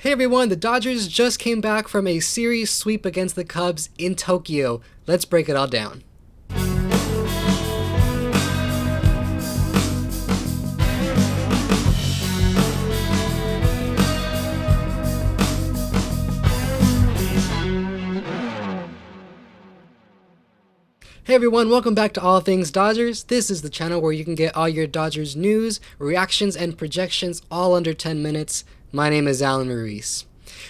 Hey everyone, the Dodgers just came back from a series sweep against the Cubs in Tokyo. Let's break it all down. Hey everyone, welcome back to All Things Dodgers. This is the channel where you can get all your Dodgers news, reactions, and projections all under 10 minutes. My name is Alan Ruiz.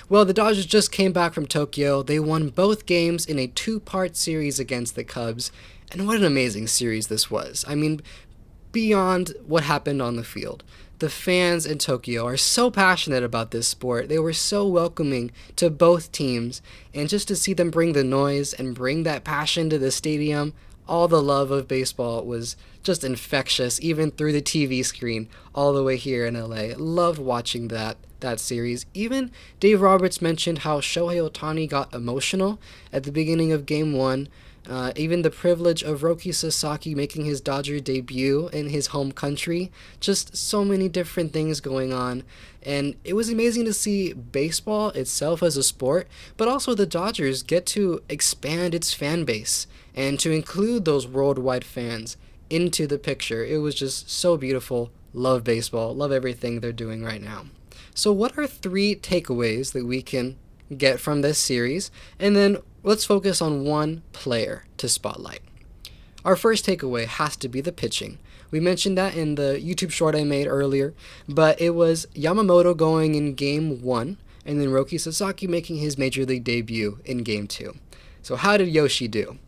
Well, the Dodgers just came back from Tokyo. They won both games in a two-part series against the Cubs. And what an amazing series this was. I mean, beyond what happened on the field. The fans in Tokyo are so passionate about this sport. They were so welcoming to both teams, and just to see them bring the noise and bring that passion to the stadium, all the love of baseball was just infectious, even through the TV screen all the way here in LA. Loved watching that series. Even Dave Roberts mentioned how Shohei Ohtani got emotional at the beginning of Game 1. Even the privilege of Roki Sasaki making his Dodger debut in his home country. Just so many different things going on. And it was amazing to see baseball itself as a sport, but also the Dodgers get to expand its fan base and to include those worldwide fans into the picture. It was just so beautiful. Love baseball. Love everything they're doing right now. So what are 3 takeaways that we can get from this series? And then let's focus on one player to spotlight. Our first takeaway has to be the pitching. We mentioned that in the YouTube short I made earlier, but it was Yamamoto going in Game 1 and then Roki Sasaki making his Major League debut in Game 2. So how did Yoshi do?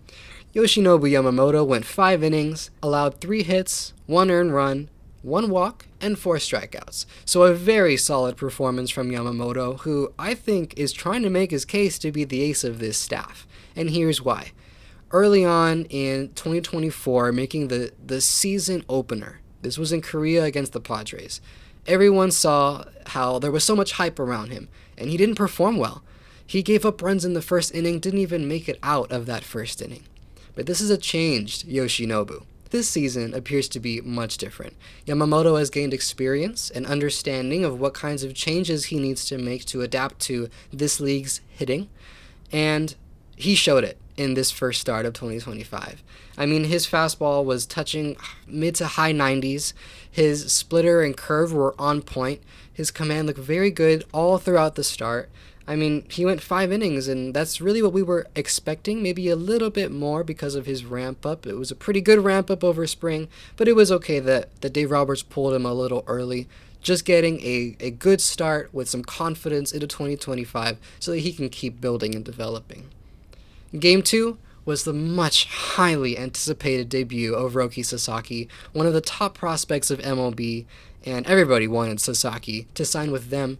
Yoshinobu Yamamoto went 5 innings, allowed 3 hits, 1 earned run, 1 walk, and 4 strikeouts. So a very solid performance from Yamamoto, who I think is trying to make his case to be the ace of this staff. And here's why. Early on in 2024, making the season opener, this was in Korea against the Padres, everyone saw how there was so much hype around him, and he didn't perform well. He gave up runs in the first inning, didn't even make it out of that first inning. But this is a changed Yoshinobu. This season appears to be much different. Yamamoto has gained experience and understanding of what kinds of changes he needs to make to adapt to this league's hitting, and he showed it in this first start of 2025. I mean, his fastball was touching mid to high 90s, his splitter and curve were on point, his command looked very good all throughout the start. I mean, he went 5 innings, and that's really what we were expecting, maybe a little bit more because of his ramp-up. It was a pretty good ramp-up over spring, but it was okay that Dave Roberts pulled him a little early, just getting a good start with some confidence into 2025 so that he can keep building and developing. Game 2 was the much highly anticipated debut of Roki Sasaki, one of the top prospects of MLB, and everybody wanted Sasaki to sign with them.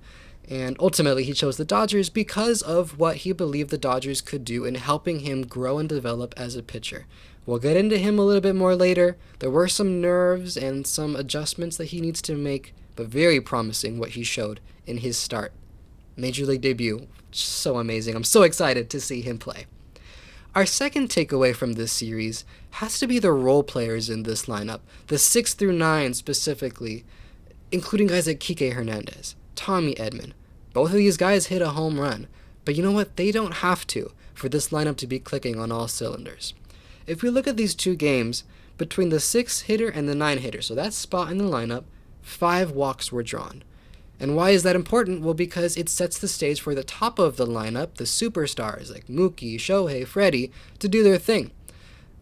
And ultimately, he chose the Dodgers because of what he believed the Dodgers could do in helping him grow and develop as a pitcher. We'll get into him a little bit more later. There were some nerves and some adjustments that he needs to make, but very promising what he showed in his start. Major League debut. So amazing. I'm so excited to see him play. Our second takeaway from this series has to be the role players in this lineup, the 6 through 9 specifically, including guys like Kike Hernandez, Tommy Edman. Both of these guys hit a home run, but you know what? They don't have to for this lineup to be clicking on all cylinders. If we look at these 2 games, between the 6 hitter and the 9 hitter, so that spot in the lineup, 5 walks were drawn. And why is that important? Well, because it sets the stage for the top of the lineup, the superstars like Mookie, Shohei, Freddie, to do their thing.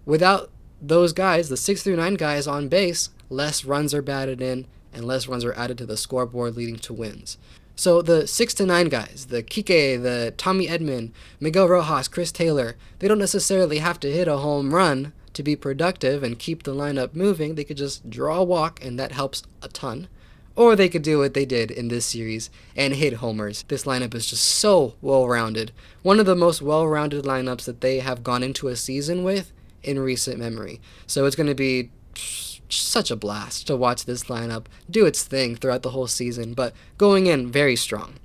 Without those guys, the 6 through 9 guys on base, less runs are batted in, and less runs are added to the scoreboard, leading to wins. So the 6 to 9 guys, the Kike, the Tommy Edman, Miguel Rojas, Chris Taylor, they don't necessarily have to hit a home run to be productive and keep the lineup moving. They could just draw a walk, and that helps a ton. Or they could do what they did in this series and hit homers. This lineup is just so well-rounded. One of the most well-rounded lineups that they have gone into a season with in recent memory. So it's going to be such a blast to watch this lineup do its thing throughout the whole season, but going in very strong.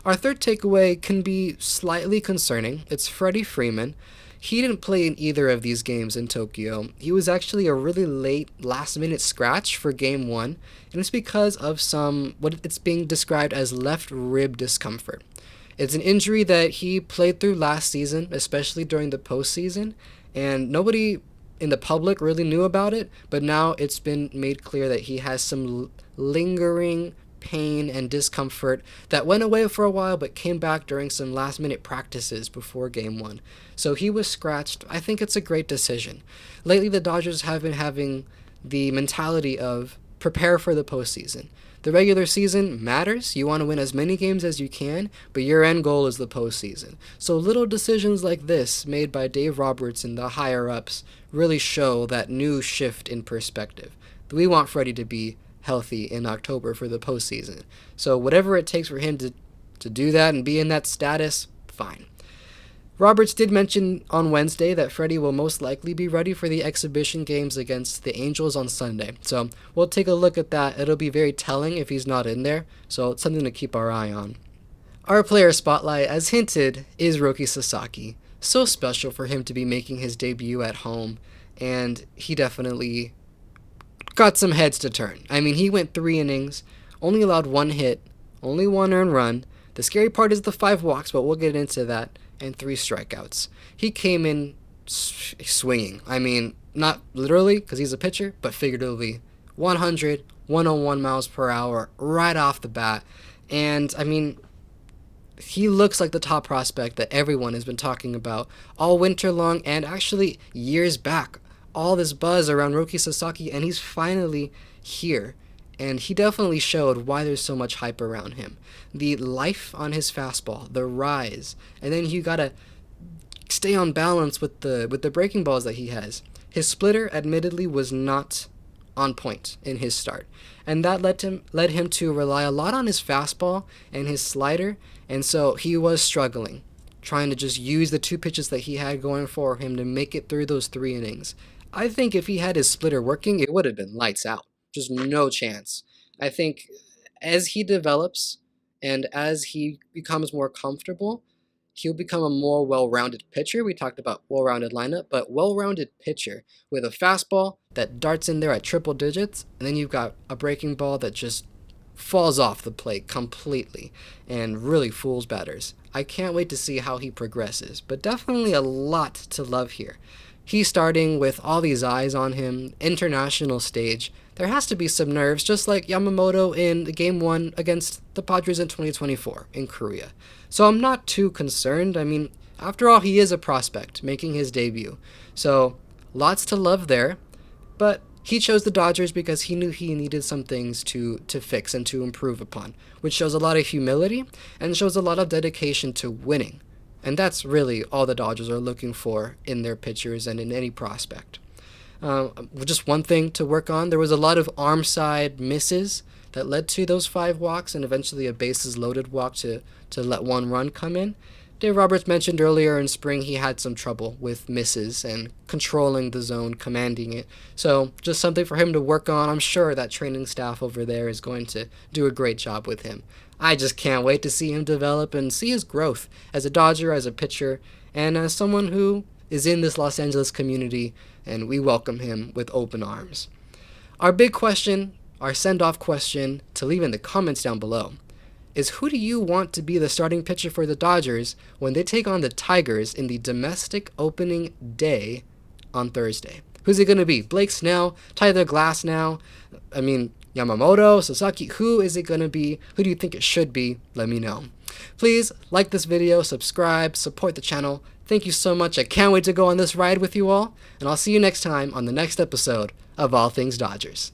Our third takeaway can be slightly concerning. It's Freddie Freeman. he didn't play in either of these games in Tokyo. He was actually a really late last minute scratch for game one, and it's because of some what it's being described as left rib discomfort. It's an injury that he played through last season, especially during the postseason, and nobody in the public really knew about it, but now it's been made clear that he has some lingering pain and discomfort that went away for a while but came back during some last minute practices before game one. So he was scratched. I think it's a great decision. Lately, the Dodgers have been having the mentality of prepare for the postseason. The regular season matters. You want to win as many games as you can, but your end goal is the postseason. So little decisions like this made by Dave Roberts and the higher ups really show that new shift in perspective. We want Freddie to be healthy in October for the postseason. So whatever it takes for him to do that and be in that status, fine. Roberts did mention on Wednesday that Freddie will most likely be ready for the exhibition games against the Angels on Sunday. So we'll take a look at that. It'll be very telling if he's not in there, so it's something to keep our eye on. Our player spotlight, as hinted, is Roki Sasaki. So special for him to be making his debut at home, and he definitely got some heads to turn. I mean, he went 3 innings, only allowed 1 hit, only 1 earned run. The scary part is the 5 walks, but we'll get into that, and 3 strikeouts. He came in swinging. I mean, not literally, because he's a pitcher, but figuratively. 100, 101 miles per hour right off the bat. And, I mean, he looks like the top prospect that everyone has been talking about all winter long and actually years back. All this buzz around Roki Sasaki, and he's finally here. And he definitely showed why there's so much hype around him. The life on his fastball, the rise, and then you gotta stay on balance with the breaking balls that he has. His splitter, admittedly, was not on point in his start, and that led him to rely a lot on his fastball and his slider, and so he was struggling, trying to just use the 2 pitches that he had going for him to make it through those 3 innings. I think if he had his splitter working, it would have been lights out. Just no chance. I think as he develops and as he becomes more comfortable, he'll become a more well-rounded pitcher. We talked about well-rounded lineup, but well-rounded pitcher with a fastball that darts in there at triple digits, and then you've got a breaking ball that just falls off the plate completely and really fools batters. I can't wait to see how he progresses, but definitely a lot to love here. He's starting with all these eyes on him, international stage. There has to be some nerves, just like Yamamoto in Game 1 against the Padres in 2024 in Korea. So I'm not too concerned. I mean, after all, he is a prospect making his debut. So lots to love there. But he chose the Dodgers because he knew he needed some things to fix and to improve upon, which shows a lot of humility and shows a lot of dedication to winning. And that's really all the Dodgers are looking for in their pitchers and in any prospect. Just one thing to work on, there was a lot of arm side misses that led to those 5 walks and eventually a bases loaded walk to let 1 run come in. Dave Roberts mentioned earlier in spring he had some trouble with misses and controlling the zone, commanding it. So just something for him to work on. I'm sure that training staff over there is going to do a great job with him. I just can't wait to see him develop and see his growth as a Dodger, as a pitcher, and as someone who is in this Los Angeles community, and we welcome him with open arms. Our big question, our send-off question to leave in the comments down below is, who do you want to be the starting pitcher for the Dodgers when they take on the Tigers in the domestic opening day on Thursday? Who's it going to be? Blake Snell? Tyler Glasnow? I mean, Yamamoto? Sasaki? Who is it going to be? Who do you think it should be? Let me know. Please like this video, subscribe, support the channel. Thank you so much. I can't wait to go on this ride with you all, and I'll see you next time on the next episode of All Things Dodgers.